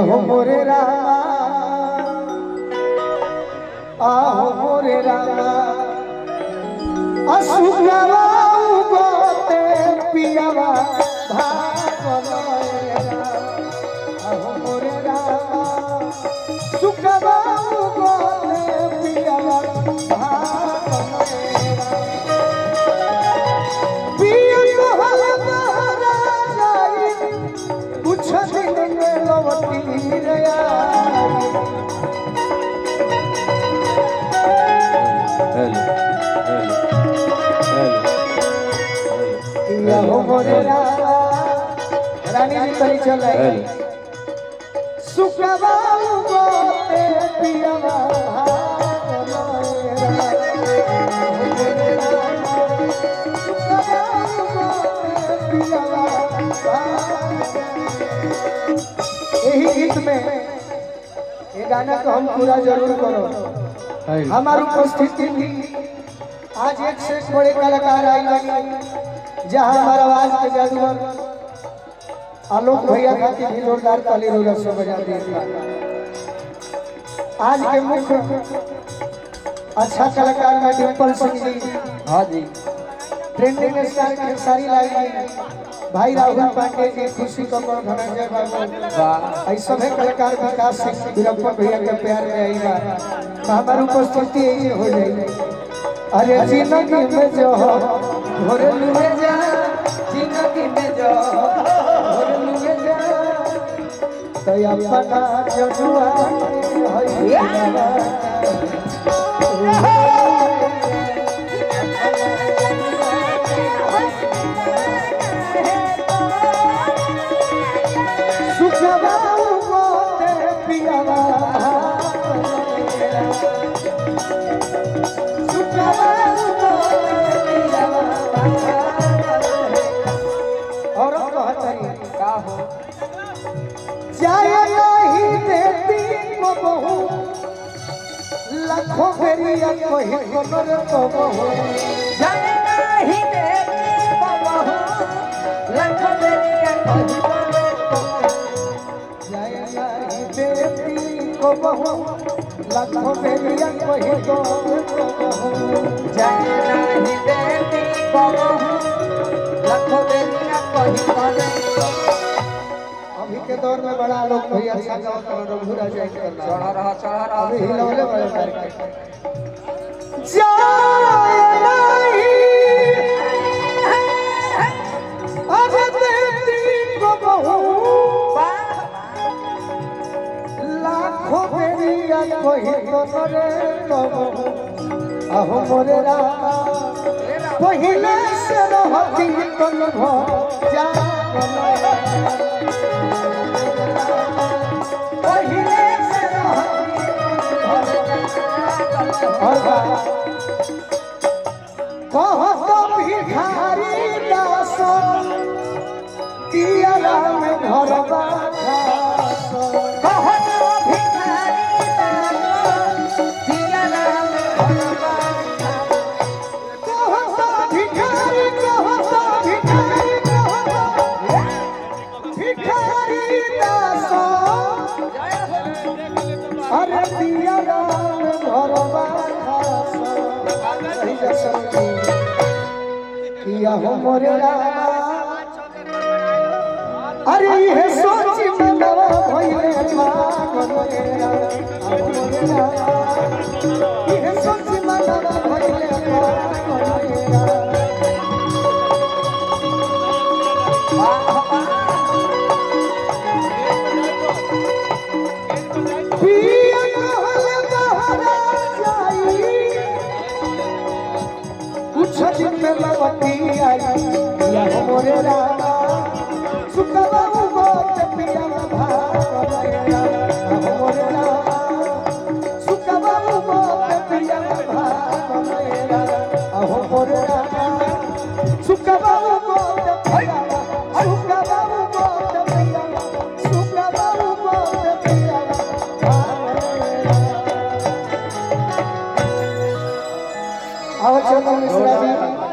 हो मोरे रामा आहो मोरे रामा असुगवा उगते पियावा भागलएरा आहो मोरे रामा सुगवा उगते पियावा भागलएरा पिया कहल बहरा जाई कुछ दिन में लौटी रे हो मोरे रानी जी तरी चले सुखवा उगते पियावा यही गीत में ये गाना को हम पूरा जरूर करो। हमारी उपस्थिति आज एक से बड़े कलाकार आई लगी जहाँ हमारा आवाज के जादूगर आलोक भैया खातिर भी जोरदार ताली रोलर से बजा दिए। आज के मुख्य अच्छा कलाकार में डिम्पल सिंह जी, हाँ जी, ट्रेंडिंग स्टार के सारी लाइन भाई राहुल पांडे जी, खुशी कपूर, धनंजय बाबू, ऐसा भी कलाकार विकास सिंह वीरप्पन भैया के प्यार में आई बा हमारी उपस्थिति यही हो जाएगी। अरे जिंदगी में जो भोरे लुए जा, जिंदगी में जो भोरे लुए जा तो अपना जजुआ सुखवा उगते पियावा जाए नहीं देती को बहू लाखों बेरिया कोई कमर को बहू जाए नहीं देती को बहू लाखों बेरिया कोई जाए नहीं देती को बहू लाखों बेरिया कोई को बहू जाए नहीं देती को बहू लाखों बेरिया कोई को अभी के दौर में बड़ा लोग भैया अच्छा गाँव का रघुरा जय करना चढ़ा रहा अभी हिलौले बड़े करके अरे देती को बहू लाखों बेरिया कोई तोरे को बहू आहो मोरे रामा पहिले से रहती तन भो जा कहो भिखारी दास कियाला में घर कहो भिखारी दास कियाला में भिखारी दास अरे कियाला में घर किया हो मोरे रामा अरे ये सोची मनवा भइले पागलएरा आहो मोरे रामा ये सोची मनवा भइले पागलएरा पिया कहल बहरा जाई कुछ दिन में लौटी आई या मोरे रामा सुखवा उगते पियावा भागलएरा मोरे रामा सुखवा उगते पियावा भागलएरा आहो मोरे रामा सुखवा उगते पियावा सुखवा उगते पियावा सुखवा उगते पियावा भागलएरा आओ चलो मिश्रा जी।